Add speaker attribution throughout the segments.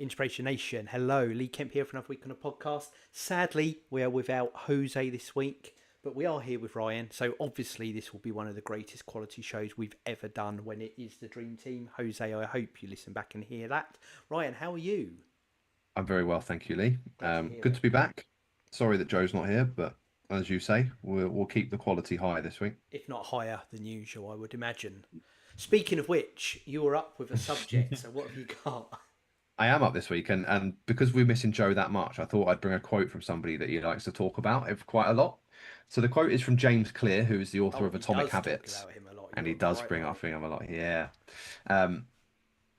Speaker 1: Inspiration Nation. Hello, Lee Kemp here for another week on the podcast. Sadly, we are without Jose this week, but we are here with Ryan. So obviously, this will be one of the greatest quality shows we've ever done when it is the Dream Team. Jose, I hope you listen back and hear that. Ryan, how are you?
Speaker 2: I'm very well, thank you, Lee.
Speaker 1: Glad to hear
Speaker 2: Good
Speaker 1: it.
Speaker 2: to be back. Sorry that Joe's not here, but as you say, we'll keep the quality high this week.
Speaker 1: If not higher than usual, I would imagine. Speaking of which, you were up with a subject, so what have you got?
Speaker 2: I am up this week, and because we're missing Joe that much, I thought I'd bring a quote from somebody that he likes to talk about quite a lot. So the quote is from James Clear, who is the author
Speaker 1: Oh,
Speaker 2: of
Speaker 1: he
Speaker 2: Atomic
Speaker 1: does talk
Speaker 2: Habits,
Speaker 1: about him a lot.
Speaker 2: and he
Speaker 1: You're
Speaker 2: does
Speaker 1: quite
Speaker 2: bring up
Speaker 1: right.
Speaker 2: him a lot. Yeah. Um,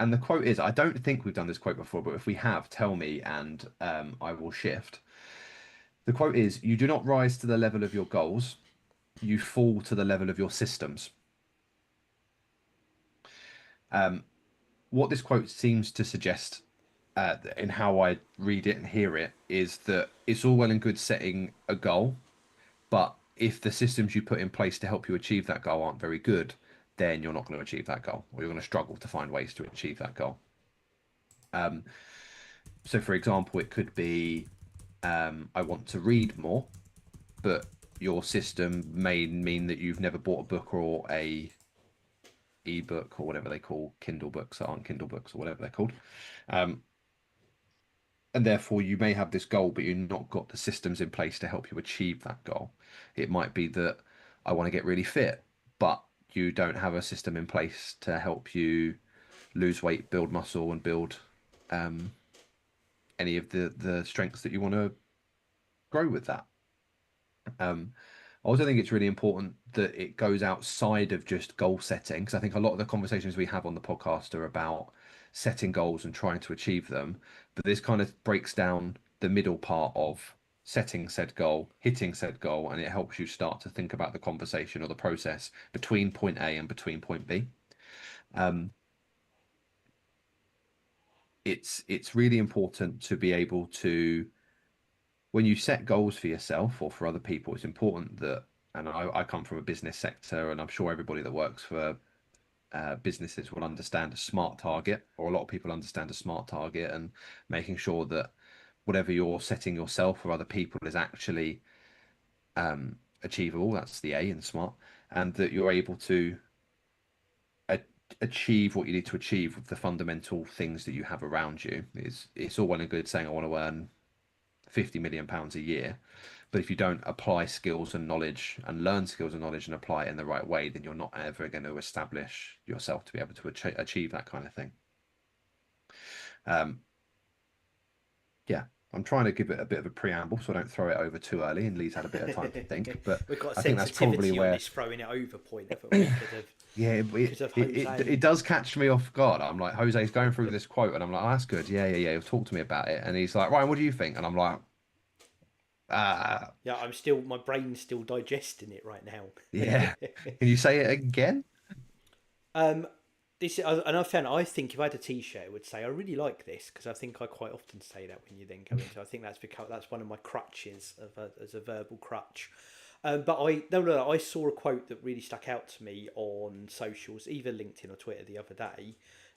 Speaker 2: and the quote is, I don't think we've done this quote before, but if we have, tell me, and I will shift. The quote is, you do not rise to the level of your goals, you fall to the level of your systems. Um, what this quote seems to suggest, in how I read it and hear it, is that it's all well and good setting a goal, but if the systems you put in place to help you achieve that goal aren't very good, then you're not going to achieve that goal, or you're going to struggle to find ways to achieve that goal. Um, so, for example, it could be I want to read more, but your system may mean that you've never bought a book or a ebook or whatever they call Kindle books that aren't Kindle books or whatever they're called. Um, and therefore you may have this goal, but you've not got the systems in place to help you achieve that goal. It might be that I want to get really fit, but you don't have a system in place to help you lose weight, build muscle, and build um, any of the strengths that you want to grow with that. Um, I also think it's really important that it goes outside of just goal setting, because I think a lot of the conversations we have on the podcast are about setting goals and trying to achieve them. But this kind of breaks down the middle part of setting said goal, hitting said goal, and it helps you start to think about the conversation or the process between point A and between point B. Um, it's really important to be able to, when you set goals for yourself or for other people, it's important that, and I come from a business sector, and I'm sure everybody that works for businesses will understand a smart target, or a lot of people understand a smart target, and making sure that whatever you're setting yourself or other people is actually achievable. That's the A in smart, and that you're able to a- achieve what you need to achieve with the fundamental things that you have around you. It's all well and good saying I want to earn £50 million a year. But if you don't apply skills and knowledge and learn skills and knowledge and apply it in the right way, then you're not ever going to establish yourself to be able to achieve that kind of thing. Um, yeah, I'm trying to give it a bit of a preamble so I don't throw it over too early and Lee's had a bit of time to think. But
Speaker 1: We've got a
Speaker 2: I think that's probably
Speaker 1: sensitivity on
Speaker 2: where,
Speaker 1: this throwing it over point, haven't we?
Speaker 2: yeah,
Speaker 1: Because of
Speaker 2: it
Speaker 1: Jose.
Speaker 2: does catch me off guard. I'm like, Jose's going through this quote, and I'm like, oh, that's good. Yeah, yeah, yeah. Talk to me about it. And he's like, Ryan, what do you think? And I'm like, ah,
Speaker 1: Yeah, my brain's still digesting it right now.
Speaker 2: yeah. Can you say it again?
Speaker 1: um, and I found, I think if I had a T-shirt, it would say, "I really like this," because I think I quite often say that when you then go into. I think that's one of my crutches as a verbal crutch. But I saw a quote that really stuck out to me on socials, either LinkedIn or Twitter, the other day.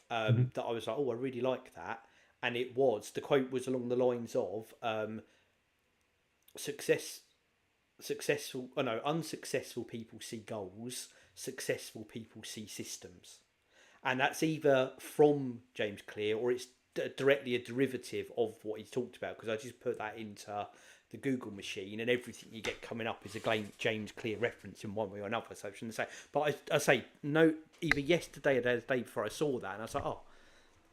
Speaker 2: Mhm.
Speaker 1: That I was like, oh, I really like that, and the quote was along the lines of success successful oh no unsuccessful people see goals, successful people see systems. And that's either from James Clear or it's directly a derivative of what he's talked about, because I just put that into the Google machine and everything you get coming up is a James Clear reference in one way or another. So I shouldn't say, but I say no, either yesterday or the day before I saw that, and I was like, oh,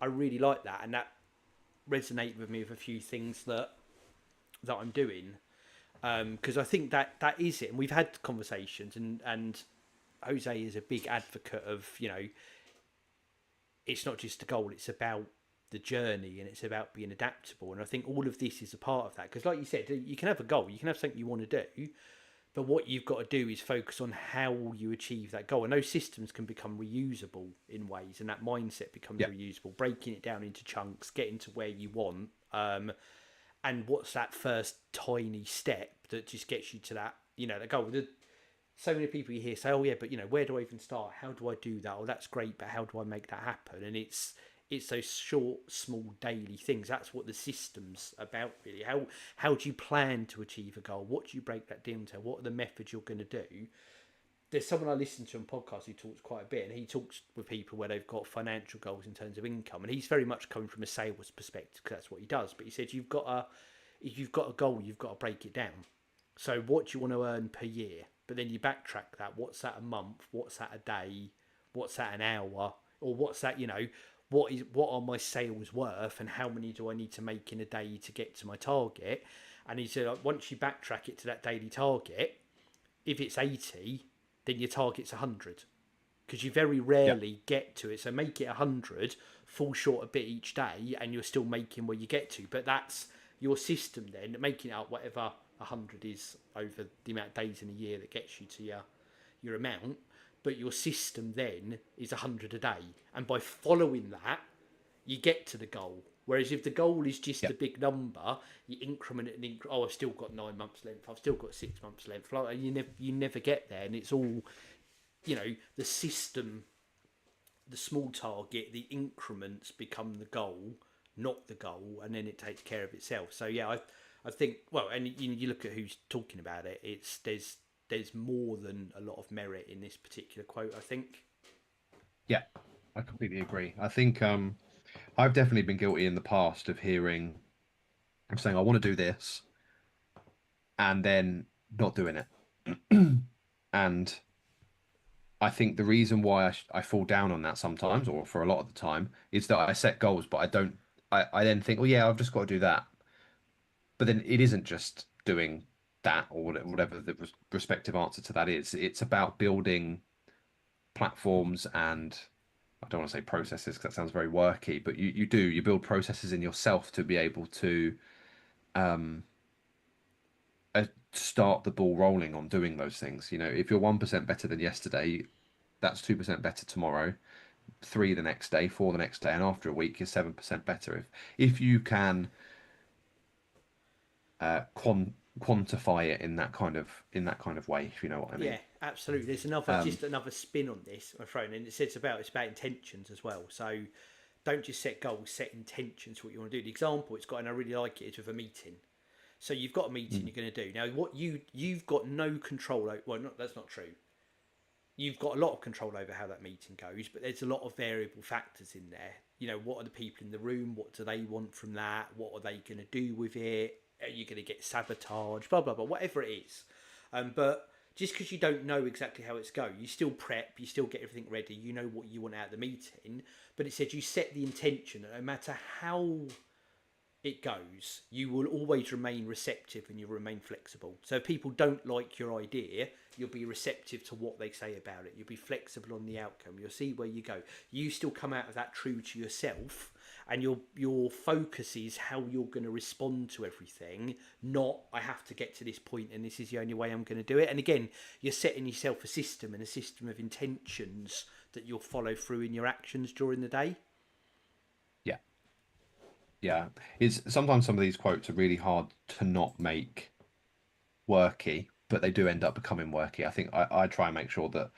Speaker 1: I really like that, and that resonated with me with a few things that I'm doing, because I think that is it. And we've had conversations, and Jose is a big advocate of, it's not just a goal; it's about the journey, and it's about being adaptable. And I think all of this is a part of that. Because, like you said, you can have a goal, you can have something you want to do, but what you've got to do is focus on how you achieve that goal. And those systems can become reusable in ways, and that mindset becomes
Speaker 2: Yeah.
Speaker 1: reusable. Breaking it down into chunks, getting to where you want, and what's that first tiny step that just gets you to that, the goal. So many people you hear say, "Oh yeah, but where do I even start? How do I do that? Oh, that's great, but how do I make that happen?" And It's those short, small daily things. That's what the system's about, really. How do you plan to achieve a goal? What do you break that down to? What are the methods you're going to do? There's someone I listen to on podcast who talks quite a bit, and he talks with people where they've got financial goals in terms of income, and he's very much coming from a sales perspective because that's what he does. But he said you've got a goal, you've got to break it down. So what do you want to earn per year? But then you backtrack that. What's that a month? What's that a day? What's that an hour? Or what's that, what are my sales worth and how many do I need to make in a day to get to my target? And he said, like, once you backtrack it to that daily target, if it's 80, then your target's 100 because you very
Speaker 2: Yeah.
Speaker 1: rarely get to it. So make it 100, fall short a bit each day, and you're still making where you get to. But that's your system then, making it up whatever 100 is over the amount of days in a year that gets you to your amount. But your system then is 100 a day. And by following that, you get to the goal. Whereas if the goal is just
Speaker 2: Yeah.
Speaker 1: a big number, you increment it and oh, I've still got 9 months left. I've still got 6 months left. Like, you never get there, and it's all the system, the small target, the increments become the goal, not the goal, and then it takes care of itself. So yeah, I think well, and you look at who's talking about it. It's there's more than a lot of merit in this particular quote, I think.
Speaker 2: Yeah. I completely agree. I think I've definitely been guilty in the past of hearing of saying I want to do this and then not doing it. And I think the reason why I fall down on that sometimes, or for a lot of the time, is that I set goals, but I don't. I then think, well, yeah, I've just got to do that. But then it isn't just doing that or whatever the respective answer to that is. It's about building platforms and I don't want to say processes because that sounds very worky, but you build processes in yourself to be able to um, start the ball rolling on doing those things. You know, if you're 1% better than yesterday, that's 2% better tomorrow, three the next day, four the next day, and after a week you're 7% better. If you can quantify it in that kind of way, if you know what I
Speaker 1: Yeah,
Speaker 2: mean.
Speaker 1: absolutely. There's another
Speaker 2: Um,
Speaker 1: just another spin on this, my friend, and it's about intentions as well. So don't just set goals, set intentions for what you want to do. The example it's got, and I really like it, is with a meeting. So you've got a meeting
Speaker 2: mm,
Speaker 1: you're going to do now. What you've got no control over. Well, that's not true. You've got a lot of control over how that meeting goes, but there's a lot of variable factors in there. What are the people in the room? What do they want from that? What are they going to do with it? Are you going to get sabotaged? Blah blah blah. Whatever it is, but just because you don't know exactly how it's going, you still prep, you still get everything ready. You know what you want out of the meeting, but it said you set the intention. That no matter how it goes, you will always remain receptive and you'll remain flexible. So if people don't like your idea, you'll be receptive to what they say about it. You'll be flexible on the outcome. You'll see where you go. You still come out of that true to yourself, and your focus is how you're going to respond to everything, not I have to get to this point and this is the only way I'm going to do it. And again, you're setting yourself a system and a system of intentions that you'll follow through in your actions during the day.
Speaker 2: yeah, yeah. It's sometimes some of these quotes are really hard to not make worky, but they do end up becoming worky. I think I try and make sure that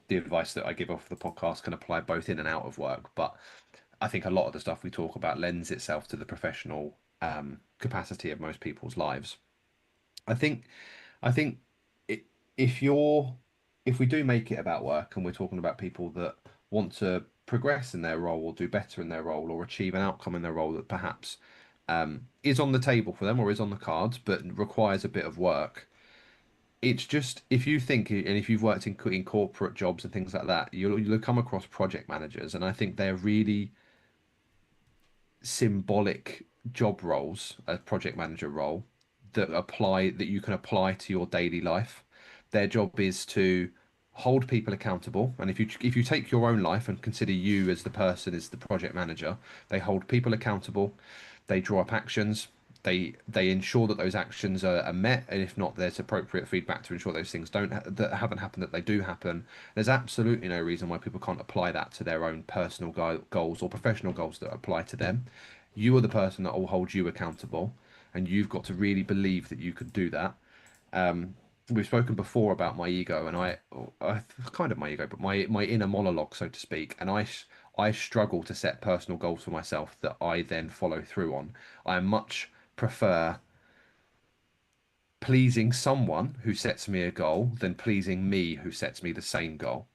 Speaker 2: the advice that I give off the podcast can apply both in and out of work. But I think a lot of the stuff we talk about lends itself to the professional capacity of most people's lives. I think I think it, if you're if we do make it about work and we're talking about people that want to progress in their role or do better in their role or achieve an outcome in their role that perhaps is on the table for them or is on the cards but requires a bit of work. It's just if you think and if you've worked in corporate jobs and things like that, you'll come across project managers, and I think they're really symbolic job roles, a project manager role that you can apply to your daily life. Their job is to hold people accountable, and if you take your own life and consider you as the person as the project manager, they hold people accountable, they draw up actions, they ensure that those actions are met, and if not, there's appropriate feedback to ensure those things don't that haven't happened that they do happen. There's absolutely no reason why people can't apply that to their own personal goals or professional goals that apply to them. You are the person that will hold you accountable, and you've got to really believe that you could do that. Um, we've spoken before about my ego, and I kind of my ego, but my inner monologue, so to speak. And I struggle to set personal goals for myself that I then follow through on. I much prefer pleasing someone who sets me a goal than pleasing me who sets me the same goal.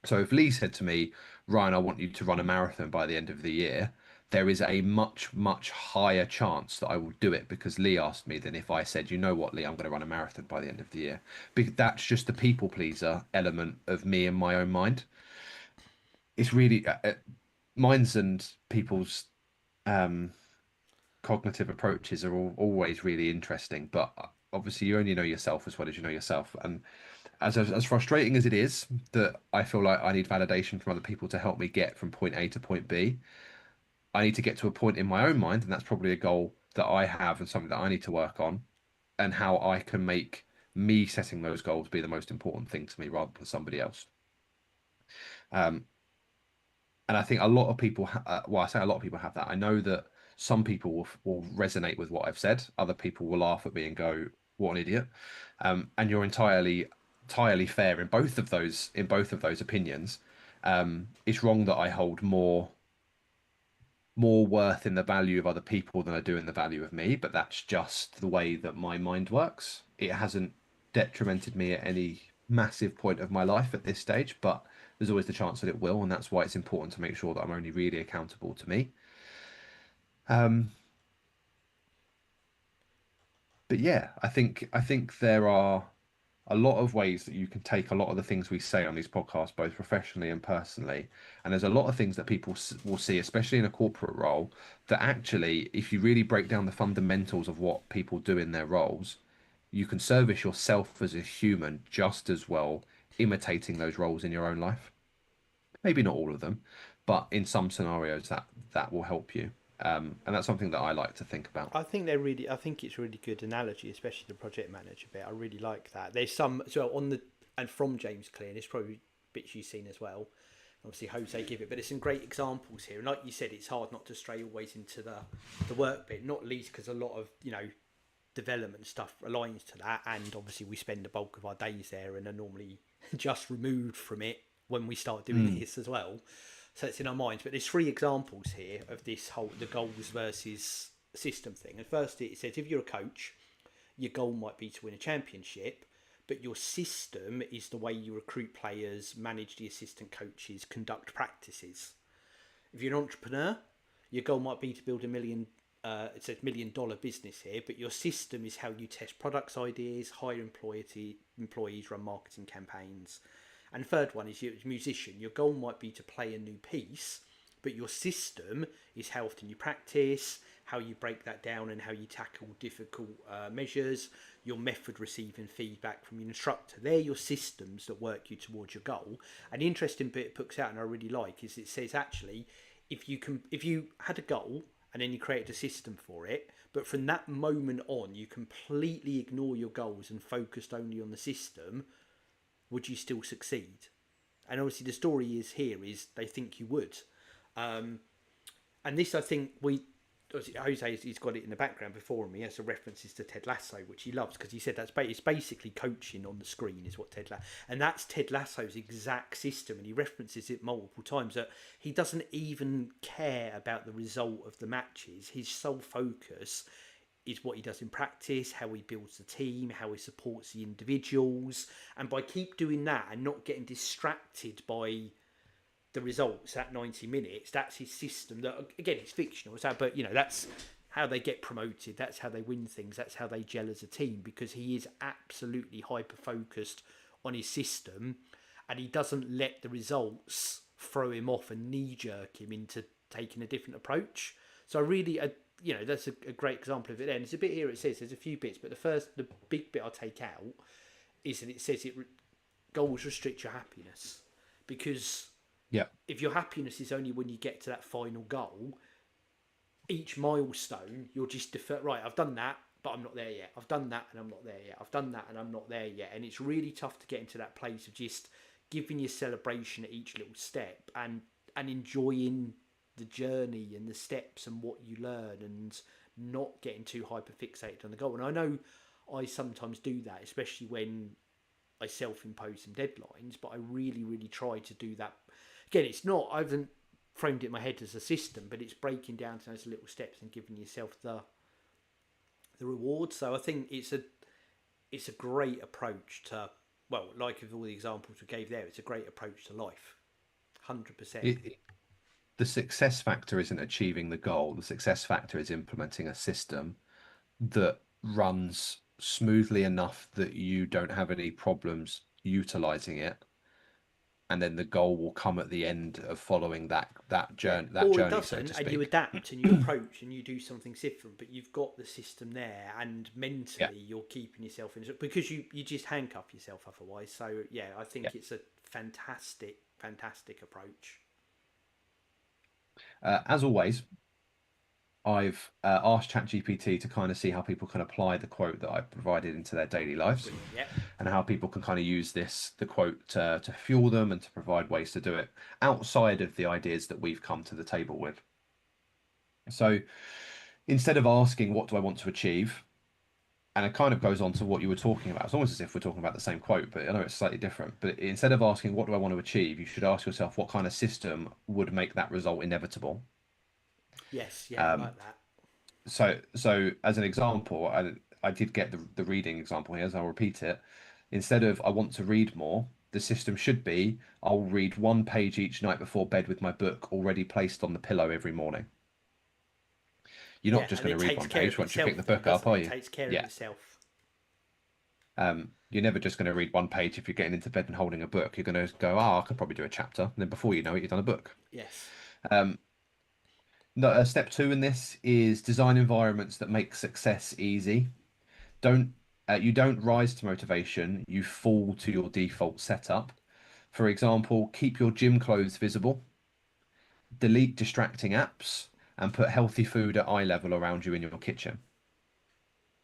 Speaker 2: So if Lee said to me, Ryan, I want you to run a marathon by the end of the year, there is a much, much higher chance that I will do it because Lee asked me than if I said, you know what, Lee, I'm going to run a marathon by the end of the year. Because that's just the people pleaser element of me and my own mind. It's really mine's and people's um, cognitive approaches are always really interesting, but obviously you only know yourself as well as you know yourself. And as frustrating as it is that I feel like I need validation from other people to help me get from point A to point B, I need to get to a point in my own mind, and that's probably a goal that I have and something that I need to work on, and how I can make me setting those goals be the most important thing to me rather than somebody else. Um, and I think a lot of people, well, I say a lot of people have that. I know that some people will resonate with what I've said. Other people will laugh at me and go, "What an idiot!" And you're entirely fair in both of those opinions. It's wrong that I hold more worth in the value of other people than I do in the value of me, but that's just the way that my mind works. It hasn't detrimented me at any massive point of my life at this stage, but there's always the chance that it will, and that's why it's important to make sure that I'm only really accountable to me. Um, but yeah, I think there are a lot of ways that you can take a lot of the things we say on these podcasts, both professionally and personally. And there's a lot of things that people will see, especially in a corporate role, that actually, if you really break down the fundamentals of what people do in their roles, you can service yourself as a human just as well imitating those roles in your own life. Maybe not all of them, but in some scenarios that will help you. And that's something that I like to think about.
Speaker 1: I think they're really. I think it's a really good analogy, especially the project manager bit. I really like that. There's some so on the and from James Clear. And there's probably bits you've seen as well. Obviously, Jose give it, but there's some great examples here. And like you said, it's hard not to stray always into the work bit, not least because a lot of development stuff aligns to that, and obviously we spend the bulk of our days there and are normally just removed from it when we start doing
Speaker 2: Mm,
Speaker 1: this as well. So it's in our minds. But there's three examples here of this whole the goals versus system thing. And first, it says if you're a coach, your goal might be to win a championship, but your system is the way you recruit players, manage the assistant coaches, conduct practices. If you're an entrepreneur, your goal might be to build a million. It says $1 million business here, but your system is how you test products ideas, hire employees, run marketing campaigns. And third one is you're a musician. Your goal might be to play a new piece, but your system is how often you practice, how you break that down, and how you tackle difficult measures. Your method receiving feedback from your instructor. They're your systems that work you towards your goal. And the interesting bit it puts out, and I really like, is it says actually, if you had a goal and then you created a system for it, but from that moment on you completely ignore your goals and focused only on the system, would you still succeed? And obviously the story is here is they think you would. Um, and this I think Jose he's got it in the background before me as a references to Ted Lasso, which he loves because he said it's basically coaching on the screen is what Ted Lasso, and that's Ted Lasso's exact system, and he references it multiple times that he doesn't even care about the result of the matches. His sole focus is what he does in practice, how he builds the team, how he supports the individuals, and by keep doing that and not getting distracted by the results at 90 minutes, that's his system. That again, it's fictional, so but that's how they get promoted. That's how they win things. That's how they gel as a team because he is absolutely hyper focused on his system, and he doesn't let the results throw him off and knee jerk him into taking a different approach. So I really, that's a great example of it. Then there's a bit here. It says there's a few bits, but the big bit I'll take out is that it says goals restrict your happiness because
Speaker 2: yeah.
Speaker 1: if your happiness is only when you get to that final goal, each milestone you'll just defer. Right, I've done that, but I'm not there yet. I've done that, and I'm not there yet. I've done that, and I'm not there yet. And it's really tough to get into that place of just giving your celebration at each little step and enjoying the journey and the steps and what you learn, and not getting too hyper fixated on the goal. And I know I sometimes do that, especially when I self-impose some deadlines, but I really, really try to do that. Again, it's not. I haven't framed it in my head as a system, but it's breaking down to those little steps and giving yourself the reward. So I think it's a great approach to, well, like with all the examples we gave there, it's a great approach to life. 100%.
Speaker 2: It, the success factor isn't achieving the goal. The success factor is implementing a system that runs smoothly enough that you don't have any problems utilizing it, and then the goal will come at the end of following
Speaker 1: Yeah,
Speaker 2: that
Speaker 1: or it
Speaker 2: journey, so
Speaker 1: doesn't,
Speaker 2: to
Speaker 1: and you
Speaker 2: speak.
Speaker 1: adapt and you approach and you do something different, but you've got the system there, and
Speaker 2: Yeah,
Speaker 1: mentally you're keeping yourself in, because you just handcuff yourself otherwise. So yeah, I
Speaker 2: yeah.
Speaker 1: think it's a fantastic approach.
Speaker 2: As always, I've asked ChatGPT to kind of see how people can apply the quote that I've provided into their daily lives,
Speaker 1: Brilliant. Yeah,
Speaker 2: and how people can kind of use the quote to fuel them and to provide ways to do it outside of the ideas that we've come to the table with. So instead of asking, what do I want to achieve? And it kind of goes on to what you were talking about. It's almost as if we're talking about the same quote, but I know it's slightly different. But instead of asking, what do I want to achieve? You should ask yourself, what kind of system would make that result inevitable?
Speaker 1: yes, yeah, I
Speaker 2: Um,
Speaker 1: like that.
Speaker 2: so as an example, I did get the reading example here, so I'll repeat it. Instead of I want to read more, the system should be I'll read one page each night before bed with my book already placed on the pillow every morning. You're not
Speaker 1: Yeah,
Speaker 2: just
Speaker 1: and
Speaker 2: going to
Speaker 1: it
Speaker 2: read
Speaker 1: takes
Speaker 2: one
Speaker 1: care
Speaker 2: page
Speaker 1: of
Speaker 2: once you pick the
Speaker 1: itself then,
Speaker 2: book up,
Speaker 1: doesn't it?
Speaker 2: are
Speaker 1: It
Speaker 2: you?
Speaker 1: takes care of
Speaker 2: Yeah.
Speaker 1: itself.
Speaker 2: You're never just going to read one page if you're getting into bed and holding a book. You're going to go, oh, I could probably do a chapter. And then before you know it, you've done a book.
Speaker 1: Yes.
Speaker 2: Um, no, step two in this is design environments that make success easy. Don't You don't rise to motivation, you fall to your default setup. For example, keep your gym clothes visible, delete distracting apps, and put healthy food at eye level around you in your kitchen.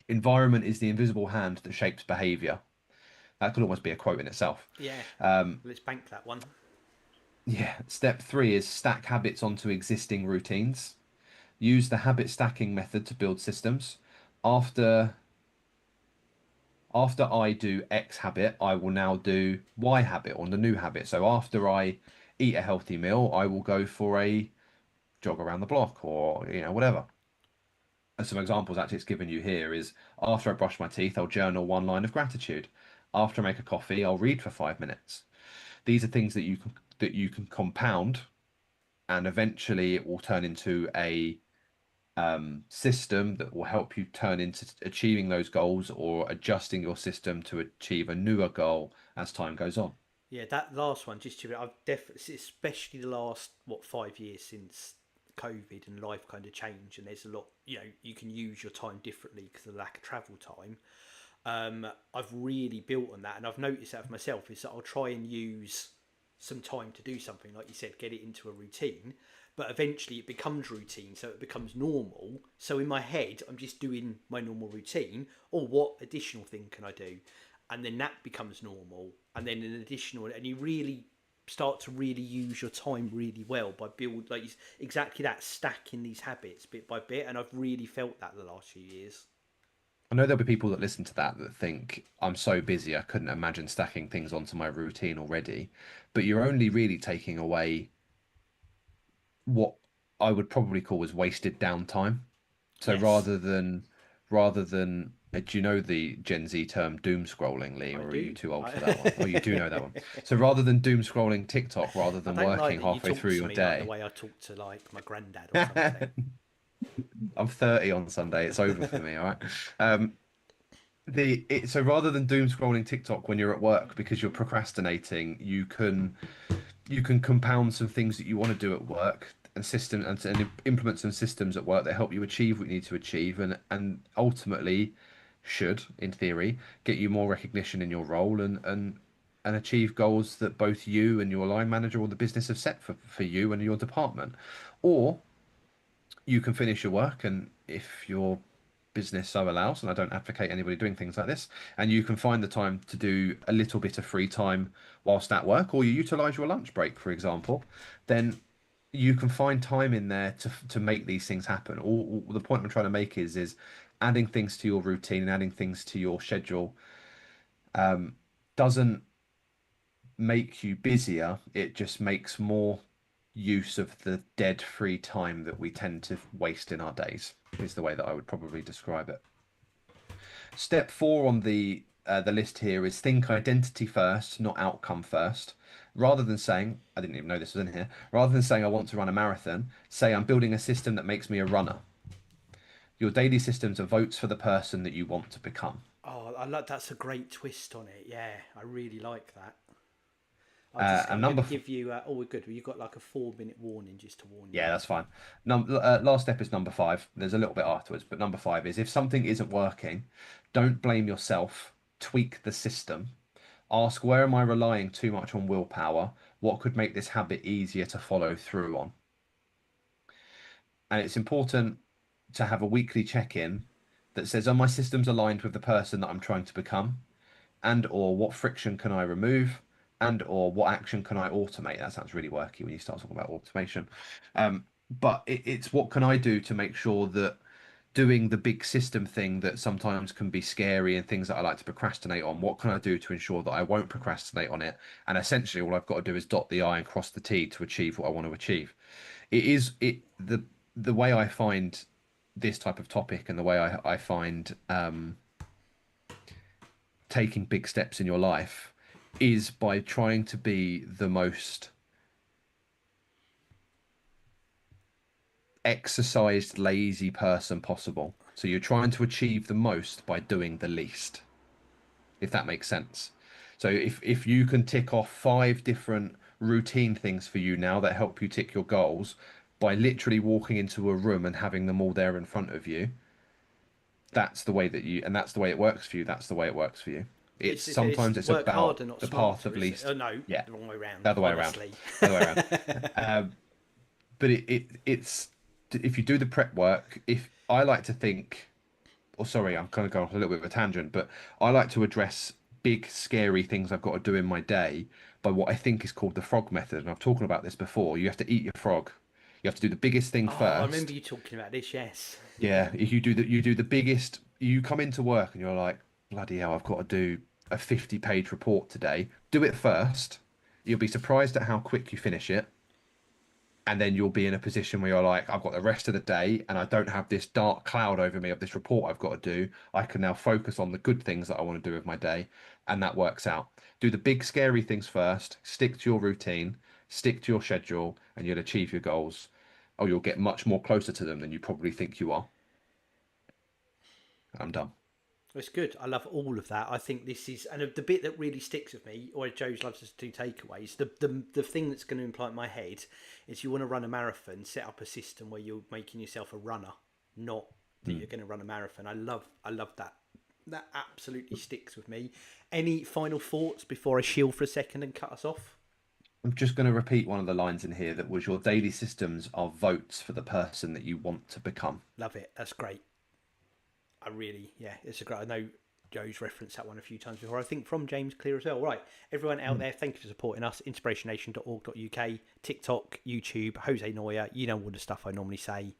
Speaker 2: Environment is the invisible hand that shapes behavior. That could almost be a quote in itself.
Speaker 1: Yeah.
Speaker 2: Um,
Speaker 1: Let's bank that one.
Speaker 2: yeah. Step three is stack habits onto existing routines. Use the habit stacking method to build systems. After after I do X habit, I will now do Y habit or the new habit. So after I eat a healthy meal, I will go for a jog around the block or whatever. And some examples actually it's given you here is after I brush my teeth, I'll journal one line of gratitude. After I make a coffee, I'll read for 5 minutes. These are things that you can compound, and eventually it will turn into a system that will help you turn into achieving those goals or adjusting your system to achieve a newer goal as time goes on.
Speaker 1: Yeah, that last one, just to, I've definitely, especially the last, what, 5 years since COVID and life kind of changed, and there's a lot, you can use your time differently because of the lack of travel time. I've really built on that, and I've noticed that for myself is that I'll try and use some time to do something, like you said, get it into a routine, but eventually it becomes routine, so it becomes normal. So in my head, I'm just doing my normal routine, or what additional thing can I do? And then that becomes normal, and then an additional, and you really start to really use your time really well by build like exactly that, stacking these habits bit by bit, and I've really felt that the last few years.
Speaker 2: I know there'll be people that listen to that that think I'm so busy I couldn't imagine stacking things onto my routine already, but you're only really taking away what I would probably call as wasted downtime. So
Speaker 1: Yes,
Speaker 2: do you know the Gen Z term doom scrolling, Lee,
Speaker 1: I
Speaker 2: or are you
Speaker 1: do.
Speaker 2: too old
Speaker 1: I,
Speaker 2: for that one? Oh, you do know that one. So rather than doom scrolling TikTok, rather
Speaker 1: I
Speaker 2: than
Speaker 1: don't like
Speaker 2: working
Speaker 1: that you
Speaker 2: halfway
Speaker 1: talk
Speaker 2: through
Speaker 1: to
Speaker 2: your
Speaker 1: me like the
Speaker 2: day,
Speaker 1: way I talk to like my granddad or something.
Speaker 2: I'm 30 on Sunday. It's over for me, all right? Um, so rather than doom scrolling TikTok when you're at work because you're procrastinating, you can compound some things that you want to do at work and implement some systems at work that help you achieve what you need to achieve and ultimately should, in theory, get you more recognition in your role and achieve goals that both you and your line manager or the business have set for you and your department. Or you can finish your work, and if your business so allows, and I don't advocate anybody doing things like this, and you can find the time to do a little bit of free time whilst at work, or you utilize your lunch break, for example, then you can find time in there to make these things happen. All the point I'm trying to make is adding things to your routine and adding things to your schedule doesn't make you busier. It just makes more. use of the dead free time that we tend to waste in our days, is the way that I would probably describe it. Step four on the list here is think identity first, not outcome first. Rather than saying, I didn't even know this was in here, rather than saying I want to run a marathon, say I'm building a system that makes me a runner. Your daily systems are votes for the person that you want to become.
Speaker 1: Oh, I like that's a great twist on it. Yeah, I really like that.
Speaker 2: And
Speaker 1: I'm going to
Speaker 2: number four,
Speaker 1: give you. Oh, we're good. You've got like a 4 minute warning just to warn you.
Speaker 2: yeah, that's fine. Last step is number five. There's a little bit afterwards, but number five is if something isn't working, don't blame yourself. Tweak the system. Ask where am I relying too much on willpower? What could make this habit easier to follow through on? And it's important to have a weekly check-in that says, are my systems aligned with the person that I'm trying to become? And or what friction can I remove? And or what action can I automate? That sounds really worky when you start talking about automation. But it's what can I do to make sure that doing the big system thing that sometimes can be scary and things that I like to procrastinate on, what can I do to ensure that I won't procrastinate on it? And essentially all I've got to do is dot the I and cross the T to achieve what I want to achieve. It is it the way I find this type of topic and the way I find taking big steps in your life is by trying to be the most exercised, lazy person possible. So you're trying to achieve the most by doing the least, if that makes sense. So if you can tick off five different routine things for you now that help you tick your goals by literally walking into a room and having them all there in front of you, that's the way that you, and that's the way it works for you. That's the way it works for you. It's
Speaker 1: It's
Speaker 2: sometimes it's
Speaker 1: work
Speaker 2: about
Speaker 1: harder, not
Speaker 2: the path
Speaker 1: smarter,
Speaker 2: of
Speaker 1: is it?
Speaker 2: least.
Speaker 1: Oh no,
Speaker 2: Yeah,
Speaker 1: the wrong way
Speaker 2: the
Speaker 1: round.
Speaker 2: other way around.
Speaker 1: Honestly.
Speaker 2: The other way around. But it's if you do the prep work, if I like to think, or sorry, I'm kind of going off a little bit of a tangent, but I like to address big, scary things I've got to do in my day by what I think is called the frog method. And I've talked about this before. You have to eat your frog. You have to do the biggest thing
Speaker 1: Oh, I remember
Speaker 2: first.
Speaker 1: you talking about this. Yes. Yeah.
Speaker 2: Yeah, if you do the biggest, you come into work and you're like, bloody hell, I've got to do a 50-page report today. Do it first. You'll be surprised at how quick you finish it. And then you'll be in a position where you're like, I've got the rest of the day and I don't have this dark cloud over me of this report I've got to do. I can now focus on the good things that I want to do with my day. And that works out. Do the big, scary things first, stick to your routine, stick to your schedule, and you'll achieve your goals. Or you'll get much more closer to them than you probably think you are. I'm done.
Speaker 1: It's good. I love all of that. I think this is, and the bit that really sticks with me, or Joe's loves us to do takeaways. The thing that's going to implant in my head is you want to run a marathon, set up a system where you're making yourself a runner, not that
Speaker 2: Mm.
Speaker 1: you're going to run a marathon. I love that. That absolutely sticks with me. Any final thoughts before I shield for a second and cut us off?
Speaker 2: I'm just going to repeat one of the lines in here that was your daily systems are votes for the person that you want to become.
Speaker 1: Love it. That's great. I really, yeah, it's a great. I know Joe's referenced that one a few times before. I think from James Clear as well. Right, everyone out
Speaker 2: Mm.
Speaker 1: there, thank you for supporting us. Inspirationation.org.uk, TikTok, YouTube, Jose Noya. You know all the stuff I normally say.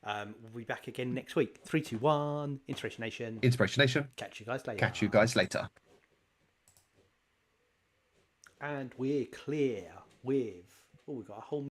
Speaker 1: We'll be back again next week. 3, 2, 1. Inspiration Nation.
Speaker 2: Inspiration Nation.
Speaker 1: Catch you guys later.
Speaker 2: Catch you guys later.
Speaker 1: And we're clear with. Oh, we've got a whole